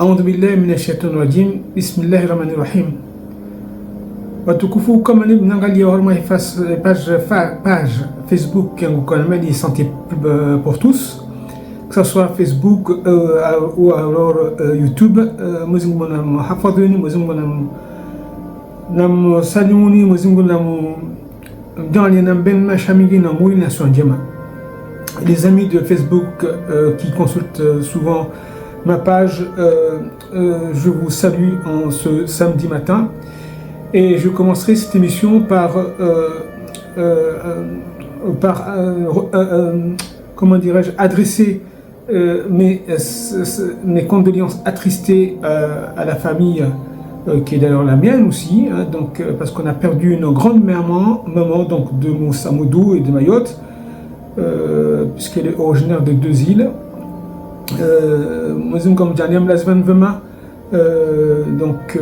A'udhu billahi minash shaitanir rajim. Bismillahir rahmanir rahim. Watukufu kama ni mnaangalia horma page Facebook yangu kwa namna santé pour tous, que ce soit Facebook ou alors YouTube. Mwezingu na hafadhuni, mwezingu na saluni, mwezingu na mjani na ben mashamigi na mouli na njema. Les amis de Facebook qui consultent souvent ma page, je vous salue en ce samedi matin et je commencerai cette émission par comment dirais-je, adresser mes condoléances attristées à la famille qui est d'ailleurs la mienne aussi, hein, donc, parce qu'on a perdu une grande maman donc, de Moussa Moudou et de Mayotte, puisqu'elle est originaire de deux îles. Moi, comme Djani Amlaz Van Vema, donc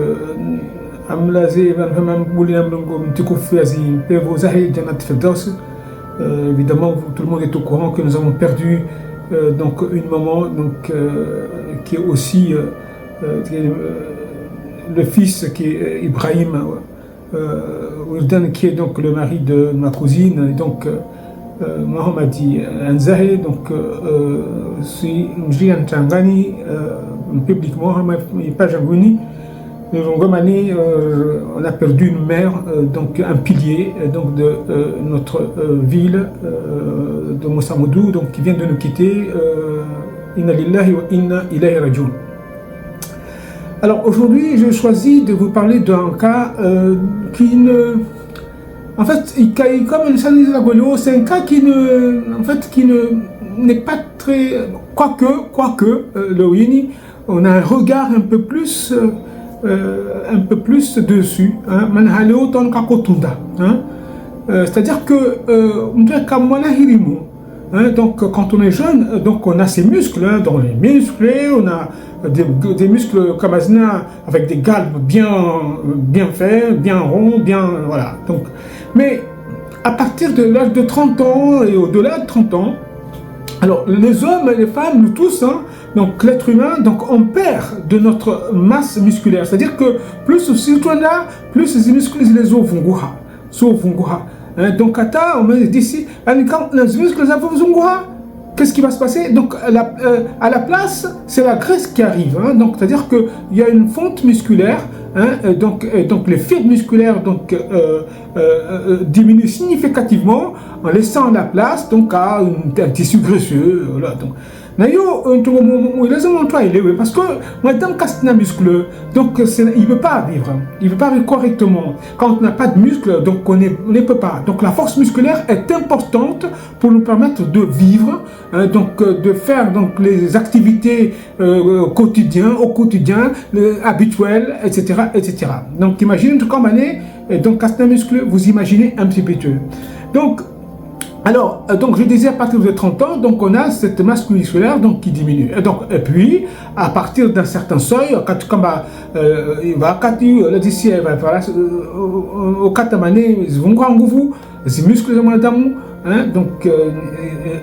Amlaz Van Vema Moulinam Lungo Mtikoufé Azi Pevo Zahid Janat Firdaus. Évidemment, tout le monde est au courant que nous avons perdu donc une maman donc, qui est aussi le fils qui est Ibrahim Ouldan, qui est donc le mari de ma cousine, donc Mohamedi Anzahe, donc si Mjian Changani publiquement, pas Jangouni, on a perdu une mère, donc un pilier donc de notre ville de Moussa Moudou, donc qui vient de nous quitter. Inna lillahi wa inna ilayhi rajiun. Alors aujourd'hui, j'ai choisi de vous parler d'un cas qui ne... En fait, comme c'est un cas qui n'est pas très... Quoique, le Wini, on a un regard un peu plus dessus. C'est-à-dire que donc quand on est jeune, donc on a ses muscles, hein, donc les musclés, on a des muscles comme Azna avec des galbes bien faits, bien ronds, bien voilà. Donc, mais à partir de l'âge de 30 ans et au-delà de 30 ans, alors les hommes et les femmes, nous tous, hein, donc l'être humain, donc on perd de notre masse musculaire. C'est-à-dire que plus on a, plus les muscles les os vont gouha. Donc, on me dit ici, quand les muscles vont qu'est-ce qui va se passer? Donc, à la place, c'est la graisse qui arrive. Hein, donc, c'est-à-dire qu'il y a une fonte musculaire. Hein, donc, les fibres musculaires donc, diminuent significativement en laissant la place donc, à un tissu graisseux. Voilà, donc. Parce que madame Castana muscle, donc il ne peut pas vivre correctement. Quand on n'a pas de muscle, donc on ne peut pas. Donc la force musculaire est importante pour nous permettre de vivre, donc de faire donc les activités au quotidien, habituelles, etc., etc. Donc imaginez comme année, donc Castana muscle, vous imaginez un petit peu. Donc je disais à partir de 30 ans, donc on a cette masse musculaire donc qui diminue. Et puis à partir d'un certain seuil, il va au 4 années, ils vont les muscles de madame. Hein, donc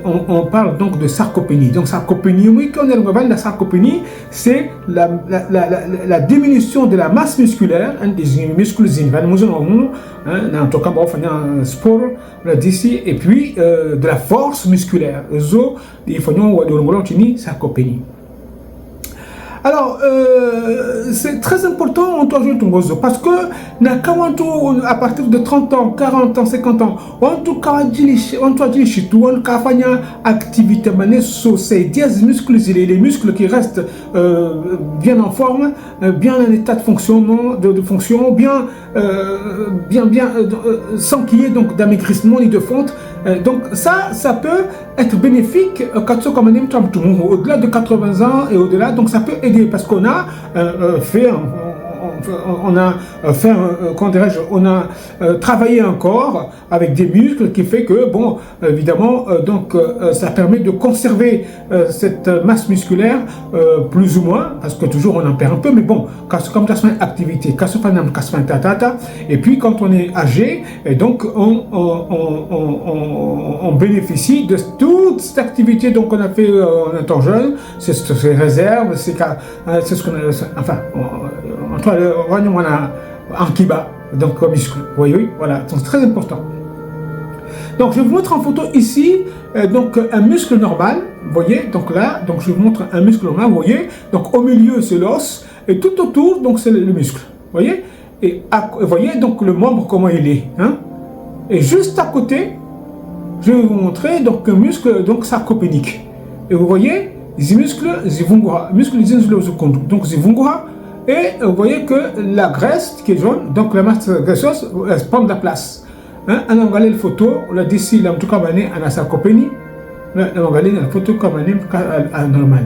on parle donc de sarcopénie. Donc sarcopénie, oui, quand on parle de la sarcopénie, c'est la diminution de la masse musculaire, hein, des muscles en tout cas un sport d'ici, et puis de la force musculaire. Il faut une sarcopénie. Alors, c'est très important en toi jouer ton gozo parce que à partir de 30 ans, 40 ans, 50 ans, on doit faire activité des muscles, les muscles qui restent bien en forme, bien en état de fonctionnement, bien sans qu'il y ait donc d'amaigrissement ni de fonte. Donc ça peut être bénéfique au-delà de 80 ans et au-delà, donc ça peut aider parce qu'on a fait on a fait, comment dirais-je, on a travaillé un corps avec des muscles qui fait que, bon, évidemment, ça permet de conserver cette masse musculaire plus ou moins, parce que toujours on en perd un peu, mais bon, comme ça se fait activité, et puis quand on est âgé, et donc on bénéficie de toute cette activité donc on a fait en étant jeune, c'est réserves, c'est ce qu'on a, enfin, on a en kiba, donc muscle, vous voyez, voilà, c'est très important. Donc je vous montre en photo ici, donc un muscle normal, vous voyez, donc là, donc je vous montre un muscle normal, vous voyez, donc au milieu c'est l'os, et tout autour, donc c'est le muscle, vous voyez, et vous voyez donc le membre comment il est, hein, et juste à côté, je vais vous montrer donc un muscle donc sarcopénique, et vous voyez, les muscles zivungura, muscle zinzlozokondu, donc zivungura, et vous voyez que la graisse qui est jaune, donc la masse graisseuse, elle prend de la place. On a regardé la photo, on a dit ici, en tout cas, on a sarcopénie, on a regardé la photo comme on normal.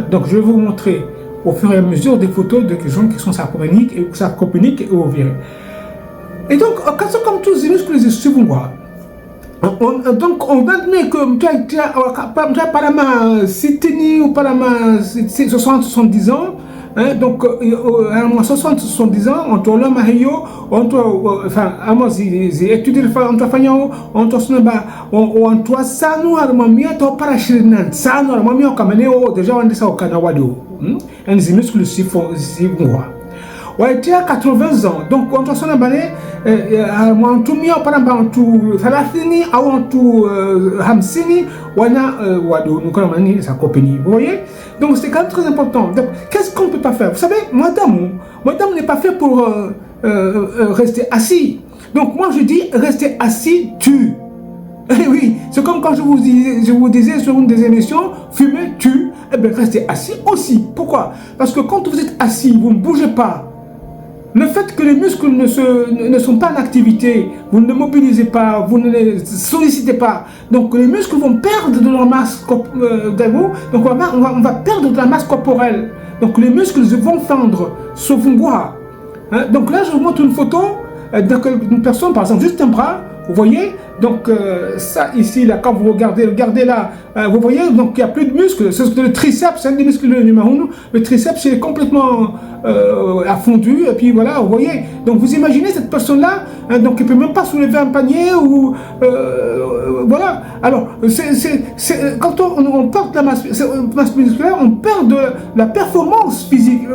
Donc je vais vous montrer au fur et à mesure des photos de gens qui sont sarcopéniques et ovaires. Et donc, comme tous les muscles, les zivungura, donc on admet que tu as par la 70 ans, hein, donc à 70 ans, on tourne le maillot, enfin, à moi, j'ai étudié le fait, on tourne ça, nous, à l'armée, on parle de ça, nous, à l'armée, on camène, déjà, on dit ça au Canada, et les muscles, si moi. Ouais, tu as 80 ans, donc on tourne la balai, on tourne mieux, par exemple, on tourne Falafini, on tourne Hamsini, on a, nous, comme on dit, sa copine, vous voyez? Donc c'est quand même très important. Qu'est-ce qu'on ne peut pas faire? Vous savez, madame n'est pas fait pour rester assis. Donc moi je dis, rester assis, tue. Eh oui, c'est comme quand je vous disais sur une des émissions, fumer, tue. Eh bien, restez assis aussi. Pourquoi? Parce que quand vous êtes assis, vous ne bougez pas. Le fait que les muscles ne sont pas en activité, vous ne les mobilisez pas, vous ne les sollicitez pas, donc les muscles vont perdre de leur masse, donc on va perdre de la masse corporelle, donc les muscles vont fendre, se vont voir. Donc là je vous montre une photo d'une personne, par exemple juste un bras, vous voyez, donc ça ici, là, quand vous regardez là, vous voyez, donc il n'y a plus de muscles, c'est le triceps, c'est un des muscles numéro 1, le triceps est complètement affondu, et puis voilà, vous voyez, donc vous imaginez cette personne-là, hein, donc elle ne peut même pas soulever un panier, ou voilà, alors, quand on perd la masse musculaire, on perd de la performance physique,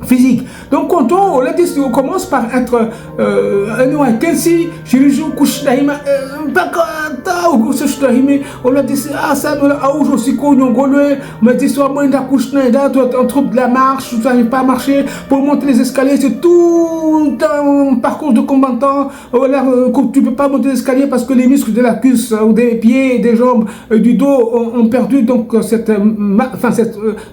physique. Donc quand on commence par être un Kensi, chirurgien couche d'ahima, on a dit ah ça nous a aujourd'hui qu'on golé, mais dit soit moins d'accouche un trouble de la marche, tu n'arrives pas à marcher, pour monter les escaliers c'est tout un parcours de combattant, voilà, tu peux pas monter les escaliers parce que les muscles de la cuisse ou des pieds, des jambes, du dos ont perdu donc cette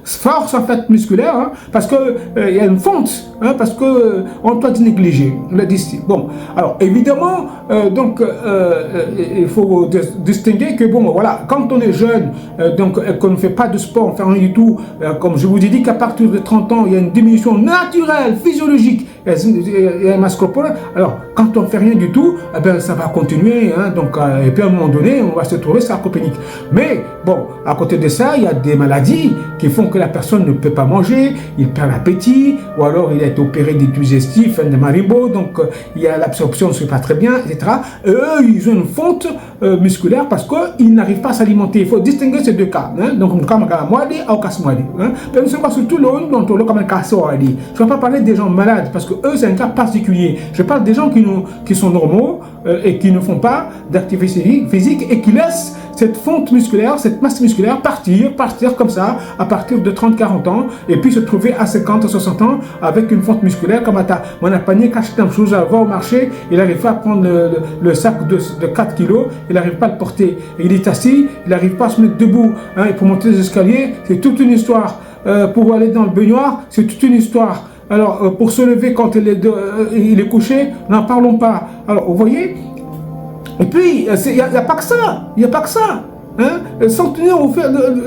force en fait musculaire, hein, parce que il y a une fonte, hein, parce que on doit négliger, on l'a dit. Bon, alors évidemment, il faut distinguer que bon, voilà, quand on est jeune, qu'on ne fait pas de sport, on ne fait rien du tout, comme je vous ai dit qu'à partir de 30 ans, il y a une diminution naturelle, physiologique, il y a une masse corporelle. Alors, quand on ne fait rien du tout, eh bien, ça va continuer, hein, et puis à un moment donné, on va se trouver sarcopénique. Mais bon, à côté de ça, il y a des maladies qui font que la personne ne peut pas manger, il perd l'appétit, ou alors il est opéré des digestifs, de marimbo, donc il y a l'absorption ne se fait pas très bien, etc. Et eux, ils ont une fonte musculaire parce qu'ils n'arrivent pas à s'alimenter. Il faut distinguer ces deux cas. Hein? Donc, comme surtout le je ne vais pas parler des gens malades parce que eux, c'est un cas particulier. Je parle des gens qui sont normaux et qui ne font pas d'activité physique et qui laissent cette fonte musculaire, cette masse musculaire partir comme ça à partir de 30-40 ans et puis se trouver à 50-60 ans avec une fonte musculaire comme mon panier cache une chose, va au marché, il n'arrive pas à prendre le sac de 4 kilos, il n'arrive pas à le porter. Il est assis, il n'arrive pas à se mettre debout, hein, et pour monter les escaliers, c'est toute une histoire. Pour aller dans le baignoire, c'est toute une histoire. Alors, pour se lever quand il est couché, n'en parlons pas. Alors, vous voyez. Et puis, il n'y a pas que ça. Il n'y a pas que ça. Sans tenir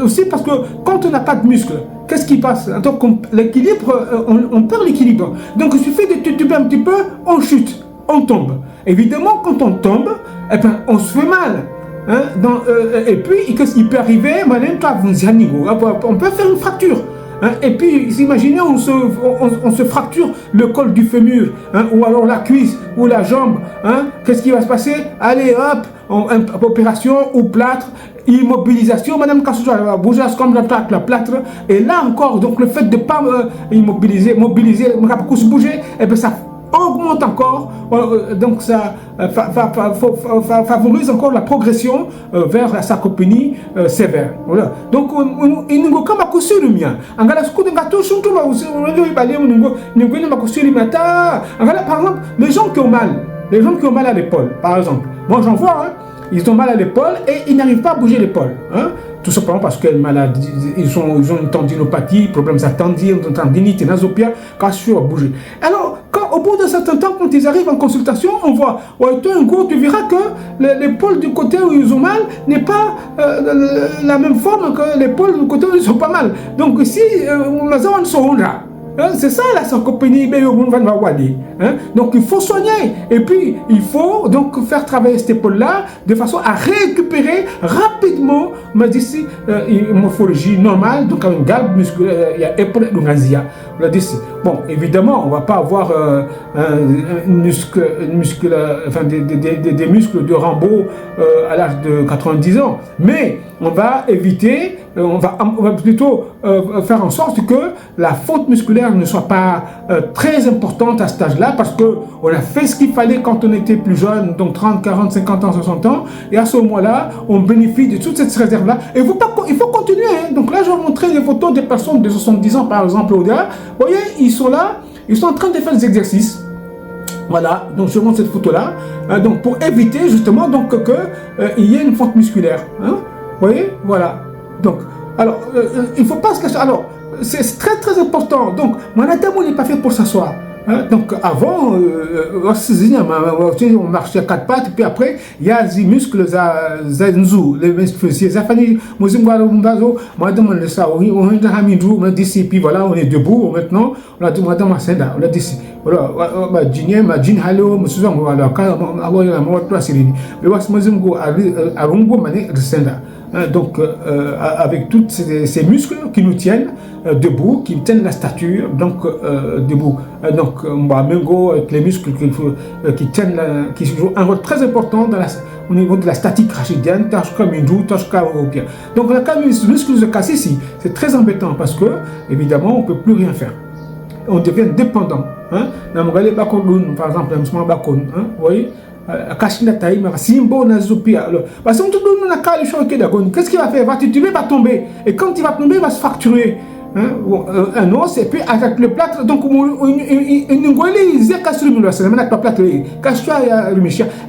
aussi parce que quand on n'a pas de muscle, qu'est-ce qui passe? Donc l'équilibre, on perd l'équilibre. Donc il suffit de tituber un petit peu, on chute, on tombe. Évidemment, quand on tombe, eh ben, on se fait mal. Et puis, qu'est-ce qui peut arriver? On peut faire une fracture. Et puis, imaginez, on se fracture le col du fémur, ou alors la cuisse, ou la jambe. Qu'est-ce qui va se passer? Allez, hop, opération ou plâtre, immobilisation. Madame Kassouja, elle va bouger comme la plâtre. Et là encore, donc le fait de ne pas mobiliser, se bouger, et bien ça augmente encore, donc ça favorise encore la progression vers la sarcopénie sévère. Voilà. Donc, il nous comme à coucher le mien. Par exemple, les gens qui ont mal à l'épaule, par exemple. Moi, j'en vois, ils ont mal à l'épaule et ils n'arrivent pas à bouger l'épaule. Tout simplement parce qu'ils ont une tendinopathie, problème de tendinite, nasopia, cassure à bouger. Alors, au bout d'un certain temps, quand ils arrivent en consultation, on voit, tu verras que l'épaule du côté où ils ont mal n'est pas la même forme que l'épaule du côté où ils ont pas mal. Donc ici, on sont là. C'est ça la sarcopénie. Donc il faut soigner et puis il faut donc faire travailler cette épaule-là de façon à récupérer rapidement une morphologie normale, donc une galbe musculaire, il y a épaule bon, évidemment, on ne va pas avoir des muscles de Rambo à l'âge de 90 ans, mais on va éviter, on va plutôt faire en sorte que la faute musculaire ne soit pas très importante à cet âge-là, parce qu'on a fait ce qu'il fallait quand on était plus jeune, donc 30, 40, 50 ans, 60 ans, et à ce moment-là, on bénéficie de toute cette réserve-là. Et il faut continuer. Donc là, je vais vous montrer des photos des personnes de 70 ans, par exemple, au-delà. Vous voyez, ils sont là, ils sont en train de faire des exercices. Voilà, donc je montre cette photo-là, donc pour éviter justement donc qu'il y ait une faute musculaire. Vous voyez, voilà. Donc, alors, il ne faut pas se cacher. Alors, c'est très très important. Donc, mon atome n'est pas fait pour s'asseoir. Donc avant, on marchait à quatre pattes, puis après, il y a des muscles, les muscles fessiers, puis voilà, on est debout, maintenant, on a dit, on a dit, donc avec tous ces muscles qui nous tiennent debout, qui tiennent la stature, donc debout. Donc avec les muscles qui tiennent, qui jouent un rôle très important au niveau de la statique rachidienne, donc on a quand même les muscles de cassés ici. C'est très embêtant parce que évidemment on peut plus rien faire. On devient dépendant. Par exemple, vous voyez, qu'est-ce qu'il va faire? Il va tituber, il va tomber. Et quand il va tomber, il va se fracturer un os, et puis avec le plâtre, donc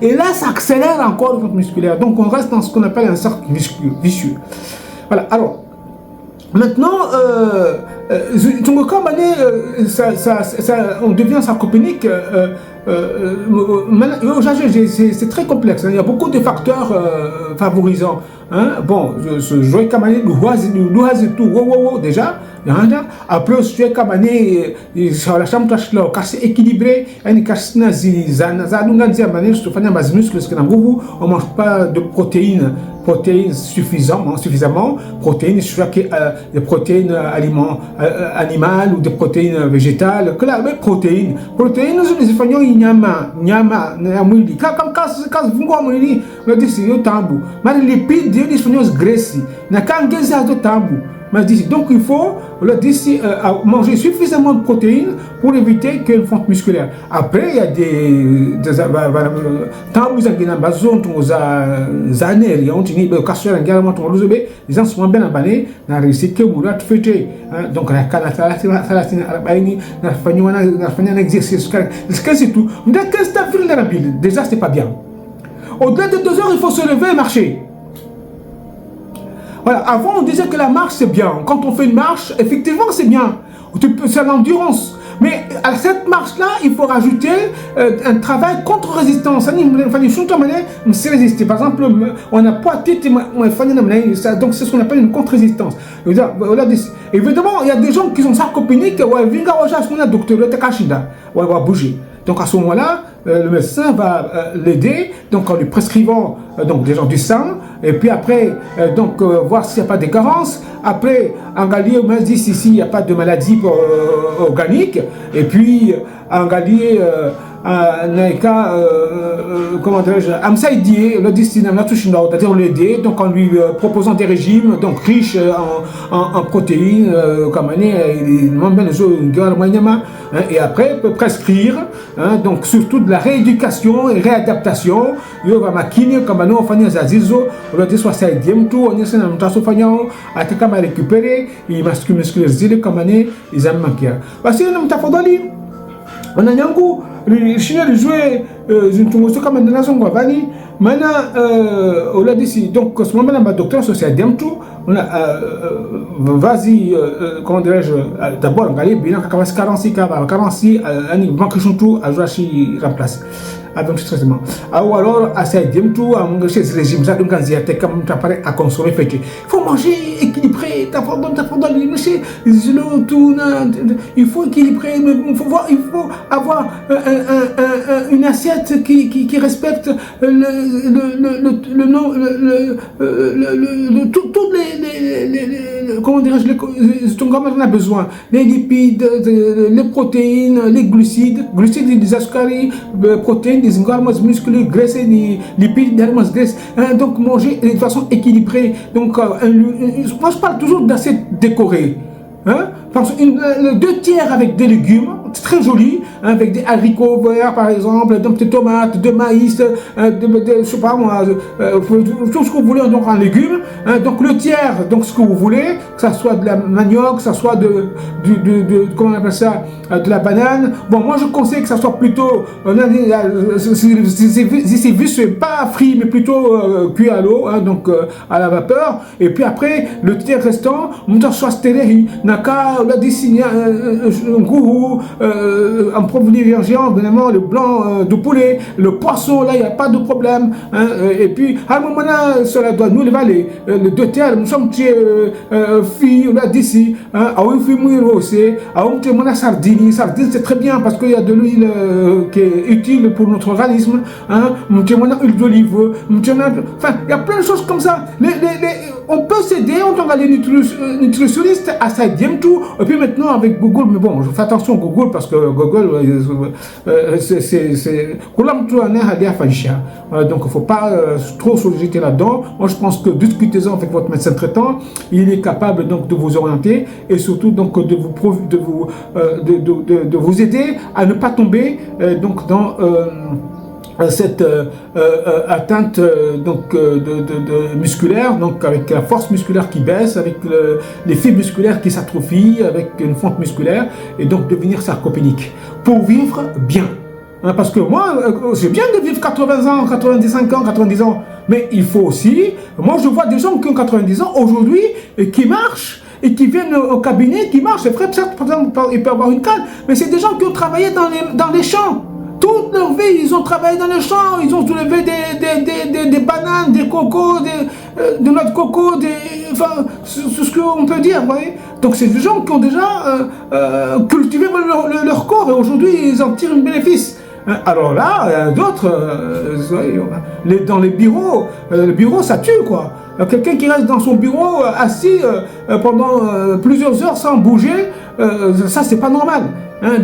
et là ça accélère encore le compte musculaire. Donc on reste dans ce qu'on appelle un cercle vicieux. Voilà, alors maintenant, on devient sarcopénique. C'est très complexe. Il y a beaucoup de facteurs favorisants. Bon, je jouais comme année, déjà. Après, je suis comme année, sur la chambre, c'est équilibré. On ne mange pas de protéines suffisamment. Protéines, je crois que des protéines animales ou des protéines végétales. Que là, mais protéines, les Espagnols, nyama, quand vous voyez, on dit c'est tambour. Mais les lipides, les Espagnols, graissent. N'a qu'un gazage de tambour. Donc il faut manger suffisamment de protéines pour éviter qu'il y ait une fonte musculaire. Après, il y a des temps où vous avez des gens sont bien abonnés, na réussi que vous l'avez fait. Donc la un exercice, c'est tout. Déjà c'est pas bien. Au-delà de 2 heures, il faut se lever et marcher. Voilà, avant on disait que la marche c'est bien. Quand on fait une marche, effectivement c'est bien. C'est l'endurance. Mais à cette marche-là, il faut rajouter un travail contre-résistance. On sait résister. Par exemple, on n'a pas tête, donc c'est ce qu'on appelle une contre-résistance. Évidemment, il y a des gens qui sont sarcopéniques, on va bouger. Donc à ce moment-là, le médecin va l'aider, donc en lui prescrivant donc déjà du sang, et puis après voir s'il n'y a pas de carence. Après, en Galilée, on m'a dit si il n'y a pas de maladie organique, et puis en Galilée, comment dirais-je, c'est-à-dire l'aider, donc en lui proposant des régimes donc riches en protéines, comme et après peut prescrire donc surtout de la rééducation et réadaptation. Il va maquiner comme nous on fait des azizo, on va dire soit ça aide tout, on essaie de nous à récupérer, il musculaire zile comme ils aiment manquer. Parce que nous t'avons dit on a un goût, les Chinois jouaient une tournée comme une nation guavani. Maintenant, on a dit donc ce moment-là, ma docteur social tout, on a vas-y, comment dirais-je, d'abord on allait bien 46 un banque tout à jouer remplace. Avec ce traitement. Ou alors, à ça, tout, à mon régime, ça, donc, comme tu apparais à consommer, fait. Il faut manger équilibré, il faut équilibrer, il faut avoir une assiette qui respecte toutes les comment dirais-je, ton corps en a besoin, les lipides, les protéines, les glucides, des ascaris, protéines, des hormones musculaires, graisses, des lipides, des hormones graisses. Donc manger de façon équilibrée. Donc moi je parle toujours d'assiette décorée. Parce que 2 tiers avec des légumes, c'est très joli, avec des haricots verts par exemple, des tomates, de maïs, je sais pas moi, tout ce que vous voulez donc en légumes. Donc le tiers, donc ce que vous voulez, que ça soit de la manioc, que ça soit de comment on appelle ça, de la banane. Bon, moi je conseille que ça soit plutôt, c'est vu, c'est pas frit, mais plutôt cuit à l'eau, donc à la vapeur. Et puis après, le tiers restant, on soit stéréi, naka, on a dessiné un gourou, en privilégiant évidemment le blanc de poulet, le poisson, là il n'y a pas de problème. Et puis à un moment là, cela doit nous lever les 2 tiers, nous sommes filles, on a d'ici, à une fille mouillée aussi, à une fille mouillée sardine c'est très bien parce qu'il y a de l'huile qui est utile pour notre organisme, huile d'olive, enfin il y a plein de choses comme ça. On peut s'aider en tant que nutritionniste à ça tout. Et puis maintenant avec Google, mais bon, je fais attention à Google parce que Google c'est donc il ne faut pas trop solliciter là-dedans. Moi je pense que discutez-en avec votre médecin traitant, il est capable donc de vous orienter et surtout donc de vous aider à ne pas tomber donc dans cette atteinte donc de musculaire, donc avec la force musculaire qui baisse, avec les fibres musculaires qui s'atrophient, avec une fonte musculaire, et donc devenir sarcopénique pour vivre bien. Parce que moi, c'est bien de vivre 80 ans, 95 ans, 90 ans, mais il faut aussi, moi je vois des gens qui ont 90 ans aujourd'hui et qui marchent et qui viennent au cabinet, qui marchent. C'est vrai, certes, par exemple, il peut avoir une canne, mais c'est des gens qui ont travaillé dans les champs. Toute leur vie, ils ont travaillé dans les champs, ils ont soulevé des bananes, des cocos, des noix de coco, enfin, ce qu'on peut dire, vous voyez. Donc c'est des gens qui ont déjà cultivé leur corps et aujourd'hui ils en tirent un bénéfice. Alors là, d'autres, dans les bureaux, le bureau ça tue quoi. Quelqu'un qui reste dans son bureau assis pendant plusieurs heures sans bouger, ça c'est pas normal.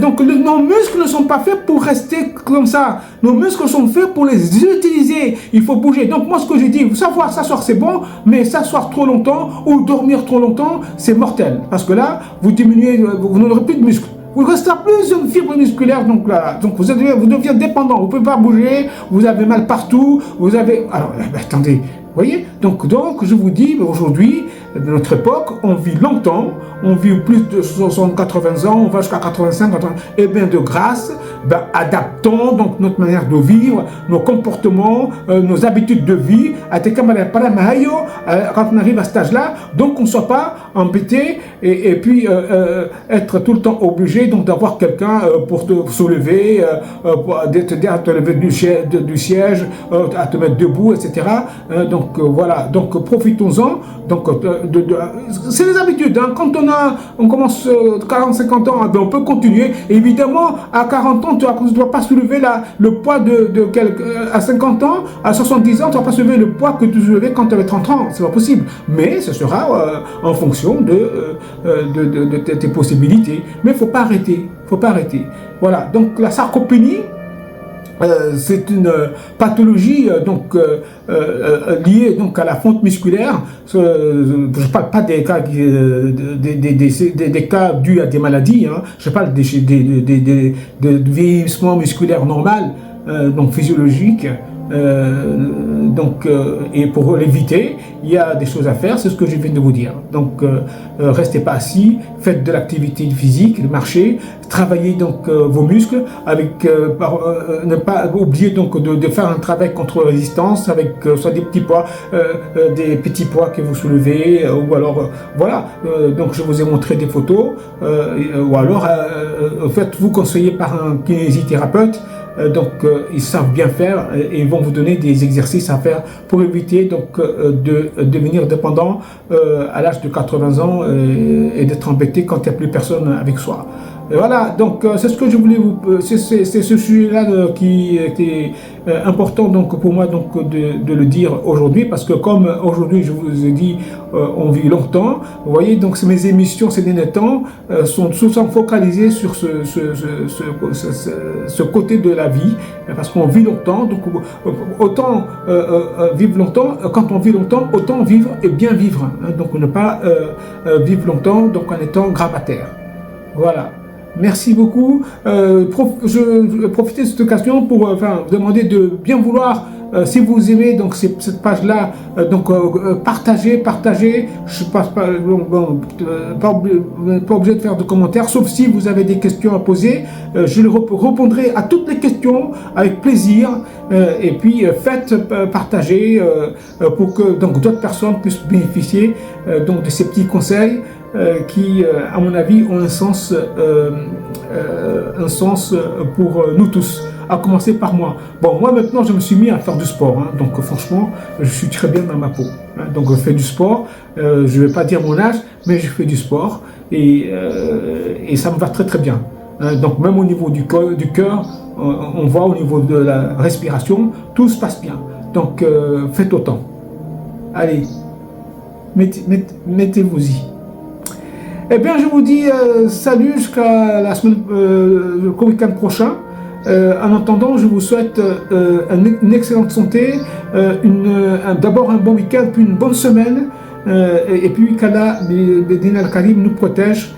Donc nos muscles ne sont pas faits pour rester comme ça. Nos muscles sont faits pour les utiliser. Il faut bouger. Donc moi ce que j'ai dit, savoir s'asseoir c'est bon, mais s'asseoir trop longtemps ou dormir trop longtemps, c'est mortel. Parce que là, vous diminuez, vous n'aurez plus de muscles. Vous ne restez plus une fibre musculaire, donc là, donc vous devenez dépendant. Vous ne pouvez pas bouger, vous avez mal partout, vous avez. Alors, attendez. Vous voyez, donc je vous dis aujourd'hui, de notre époque, on vit longtemps, on vit plus de 60, 80 ans, on va jusqu'à 85, 80, et bien de grâce, ben, adaptons donc notre manière de vivre, nos comportements, nos habitudes de vie, quand on arrive à cet âge-là, donc on ne soit pas embêté et puis être tout le temps obligé donc d'avoir quelqu'un pour te soulever, pour te dire à te lever du siège, à te mettre debout, etc. Donc voilà, donc profitons-en. Donc c'est les habitudes. Hein. Quand on commence 40-50 ans, ben, on peut continuer. Évidemment, à 40 ans, tu ne dois pas soulever le poids à 50 ans, à 70 ans, tu ne vas pas soulever le poids que tu soulevais quand tu avais 30 ans. C'est pas possible. Mais ce sera en fonction de tes possibilités. Mais il ne faut pas arrêter. Faut pas arrêter. Voilà. Donc la sarcopénie, c'est une pathologie liée donc à la fonte musculaire. Je ne parle pas des cas, des cas dus à des maladies. Hein. Je parle de vieillissement musculaire normal, donc physiologique. Et pour l'éviter, il y a des choses à faire, c'est ce que je viens de vous dire. Donc, restez pas assis, faites de l'activité physique, marchez, travaillez donc vos muscles, ne pas oublier donc de faire un travail contre résistance avec soit des petits poids que vous soulevez, ou alors voilà. Donc, je vous ai montré des photos, ou alors faites-vous conseiller par un kinésithérapeute. Ils savent bien faire et ils vont vous donner des exercices à faire pour éviter de devenir dépendant à l'âge de 80 ans et d'être embêté quand il n'y a plus personne avec soi. Et voilà, donc c'est ce que je voulais c'est ce sujet-là qui était important donc pour moi de le dire aujourd'hui, parce que comme aujourd'hui je vous ai dit on vit longtemps, vous voyez, donc mes émissions ces derniers temps sont souvent focalisées sur ce côté de la vie, parce qu'on vit longtemps, donc autant vivre longtemps, quand on vit longtemps, autant vivre et bien vivre, hein, donc ne pas vivre longtemps donc en étant grabataire. Voilà. Merci beaucoup. Je profite de cette occasion pour vous demander de bien vouloir, si vous aimez donc cette page-là, partagez. Je passe pas obligé de faire de commentaires, sauf si vous avez des questions à poser. Je répondrai à toutes les questions avec plaisir. Et puis faites partager pour que donc d'autres personnes puissent bénéficier donc de ces petits conseils. Qui, à mon avis, ont un sens pour nous tous, à commencer par moi. Bon, moi maintenant, je me suis mis à faire du sport, hein, donc franchement, je suis très bien dans ma peau. Hein, donc, je fais du sport, je ne vais pas dire mon âge, mais je fais du sport et ça me va très très bien. Hein, donc, même au niveau du cœur, on voit au niveau de la respiration, tout se passe bien. Donc, faites autant. Allez, mettez-vous-y. Eh bien, je vous dis salut jusqu'à la semaine, le week-end prochain. En attendant, je vous souhaite une excellente santé, d'abord un bon week-end, puis une bonne semaine, et puis qu'Allah, Bédine al-Karim, nous protège